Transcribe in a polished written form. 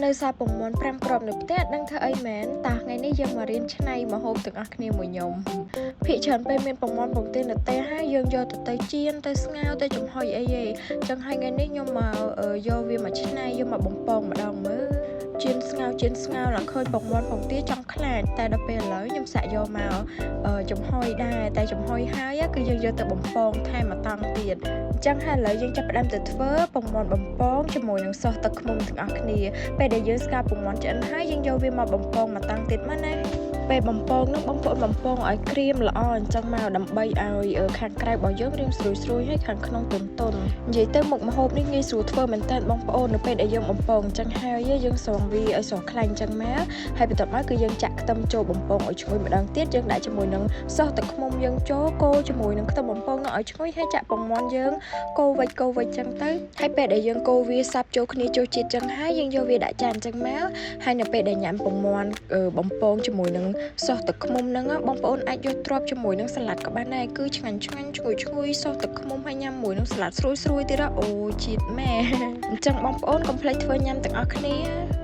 នៅសាពងមន់5គ្រាប់នៅផ្ទះដឹងធ្វើអីមែនតាថ្ងៃនេះយើងមករៀនឆ្នៃម្ហូបទាំងអស់គ្នាមួយខ្ញុំភាគច្រើនពេលមានពងមន់ពងទានៅផ្ទះហើយយើងយកទៅចៀនទៅស្ងោរទៅចំហុយអីទេចឹងហើយថ្ងៃនេះខ្ញុំមកយកវាមកឆ្នៃយកមកបំពងម្ដងមើលជៀនស្ងោរឡើងឃើញពងមន់ពងទាចង់ខ្លាចតែដល់ពេលឥឡូវខ្ញុំសាក់យកមកចំហុយដែរតែចំហុយហើយគឺយើងយកទៅបំពងថែមមួយតង់ទៀតអញ្ចឹងហើយឥឡូវយើងចាប់ផ្ដើមទៅធ្វើពងមាន់បំពងជាមួយនឹងសោះទឹកឃ្មុំទាំងអស់គ្នាពេលដែលយើងស្ការពងមាន់ឆ្អិនហើយយើងយកវាមកបំពងមួយតង់ទៀតមកណាពេលបំពងនោះបងប្អូនបំពងឲ្យក្រៀមល្អអញ្ចឹងមកដើម្បីឲ្យខាងក្រៅរបស់យើងរាងស្រួយហើយខាងក្នុងទន់និយាយទៅមុខម្ហូបនេះងាយស្រួលធ្វើមែនតើបងប្អូននៅពេលដែលយើងបំពងអញ្ចឹងហើយយើងស្រង់វាឲ្យស្រស់ខ្លាញ់អញ្ចឹងមកហើយបន្ទាប់មកគឺយើងចាក់ខ្ទឹមចូលបំពងឲ្យឈ្ងុយម្ដងទៀតយើងដាក់ជាមួយនឹងសោះទឹកឃ្មុំយើងចូលកូរជាមួយនឹងខ្ទឹមបំពងនោះឲ្យឈ្ងុយហើយចាក់ពងមាន់យើងកូរវិចអញ្ចឹងទៅហើយពេលដែលយើងកូរវាសាប់ចូលគ្នាចូលជាតិអញ្ចឹងហើយយើងយកវាដាក់ចានអញ្ចឹងមកហើយនៅពេលដែលញ៉ាំពងមាន់បំពងជាមួយនឹងសោះទឹកឃ្មុំហ្នឹងបងប្អូនអាចយកទ្រាប់ជាមួយនឹងសាឡាត់ក៏បានដែរគឺឆ្ងាញ់ឈ្ងុយសោះទឹកឃ្មុំហើយញ៉ាំមួយនឹងសាឡាត់ស្រួយទៀតអូជាតិម៉ែអញ្ចឹងបងប្អូនកុំភ្លេចធ្វើញ៉ាំទាំងអស់គ្នា